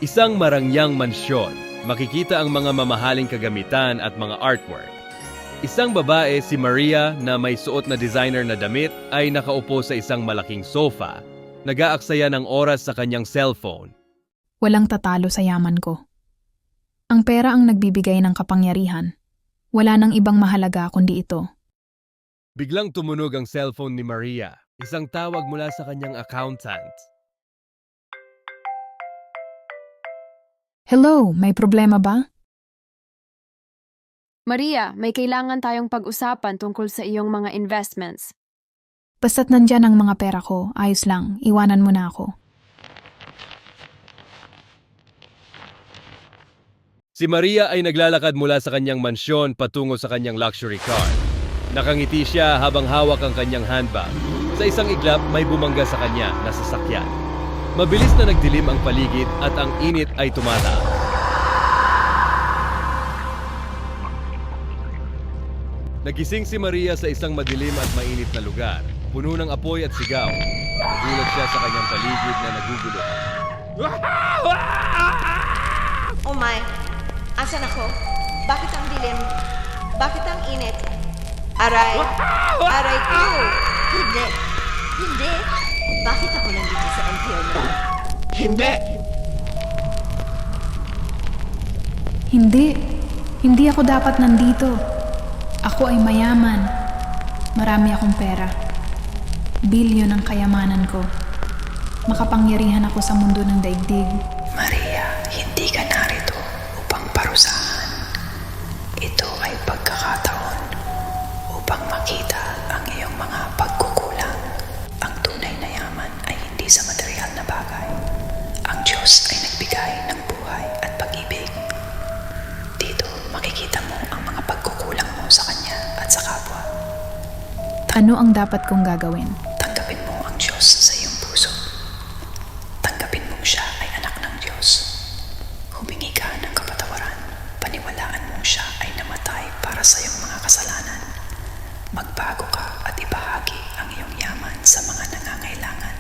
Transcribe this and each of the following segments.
Isang marangyang mansyon. Makikita ang mga mamahaling kagamitan at mga artwork. Isang babae, si Maria, na may suot na designer na damit ay nakaupo sa isang malaking sofa. Nag-aaksaya ng oras sa kanyang cellphone. Walang tatalo sa yaman ko. Ang pera ang nagbibigay ng kapangyarihan. Wala nang ibang mahalaga kundi ito. Biglang tumunog ang cellphone ni Maria. Isang tawag mula sa kanyang accountant. Hello, may problema ba? Maria, may kailangan tayong pag-usapan tungkol sa iyong mga investments. Basta't nandyan ang mga pera ko, ayos lang, iwanan mo na ako. Si Maria ay naglalakad mula sa kanyang mansyon patungo sa kanyang luxury car. Nakangiti siya habang hawak ang kanyang handbag. Sa isang iglap, may bumangga sa kanya na sasakyan. Mabilis na nagdilim ang paligid at ang init ay tumataas. Nagising si Maria sa isang madilim at mainit na lugar, puno ng apoy at sigaw. Nagulat siya sa kanyang paligid na nagugulo. Oh my! Asan ako? Bakit ang dilim? Bakit ang init? Aray! Aray ko! Hindi! Hindi! Bakit ako nandito sa impyerno? Hindi ako dapat nandito. Ako ay mayaman. Marami akong pera. Bilyon ang kayamanan ko. Makapangyarihan ako sa mundo ng daigdig. Maria, hindi ka narito upang parusahan. Ito ay pagkakataon upang makita ang iyong mga pagkukulang. Ang tunay na yaman ay hindi sa material na bagay. Ang Diyos ay nagbigay ng buhay at pag-ibig. Dito makikita mo ang mga pagkukulang mo sa Kanya at sa kapwa. Ano ang dapat kong gagawin? Tanggapin mo ang Diyos sa iyong puso. Tanggapin mong siya ay anak ng Diyos. Humingi ka ng kapatawaran. Paniwalaan mong siya ay namatay para sa iyong mga kasalanan. Magbago ka at ibahagi ang iyong yaman sa mga nangangailangan.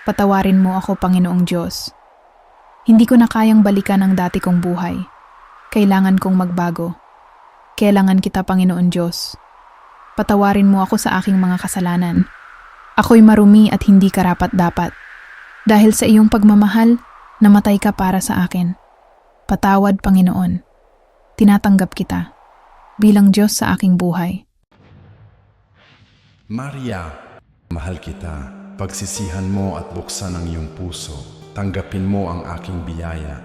Patawarin mo ako, Panginoong Diyos. Hindi ko na kayang balikan ang dati kong buhay. Kailangan kong magbago. Kailangan kita, Panginoon Diyos. Patawarin mo ako sa aking mga kasalanan. Ako'y marumi at hindi karapat-dapat. Dahil sa iyong pagmamahal, namatay ka para sa akin. Patawad, Panginoon. Tinatanggap kita bilang Diyos sa aking buhay. Maria, mahal kita. Pagsisihan mo at buksan ang iyong puso. Tanggapin mo ang aking biyaya.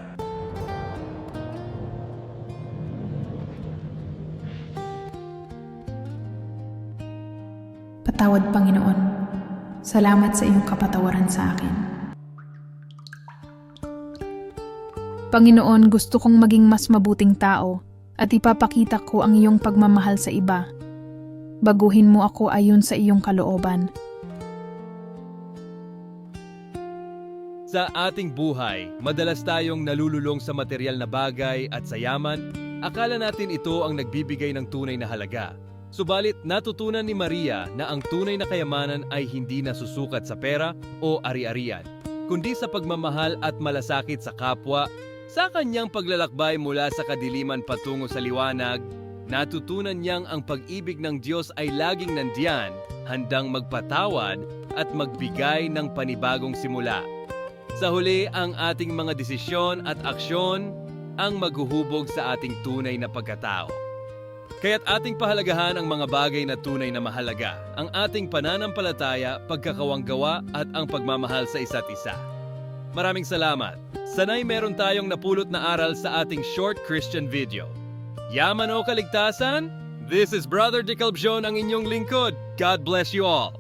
Patawad, Panginoon. Salamat sa iyong kapatawaran sa akin. Panginoon, gusto kong maging mas mabuting tao at ipapakita ko ang iyong pagmamahal sa iba. Baguhin mo ako ayon sa iyong kalooban. Sa ating buhay, madalas tayong nalululong sa material na bagay at sa yaman. Akala natin ito ang nagbibigay ng tunay na halaga. Subalit natutunan ni Maria na ang tunay na kayamanan ay hindi nasusukat sa pera o ari-arian, kundi sa pagmamahal at malasakit sa kapwa. Sa kanyang paglalakbay mula sa kadiliman patungo sa liwanag, natutunan niyang ang pag-ibig ng Diyos ay laging nandiyan, handang magpatawad at magbigay ng panibagong simula. Sa huli, ang ating mga desisyon at aksyon ang maghuhubog sa ating tunay na pagkatao. Kaya't ating pahalagahan ang mga bagay na tunay na mahalaga, ang ating pananampalataya, pagkakawanggawa at ang pagmamahal sa isa't isa. Maraming salamat. Sana'y meron tayong napulot na aral sa ating short Christian video. Yaman o kaligtasan? This is Brother Dicalbjon, ang inyong lingkod. God bless you all.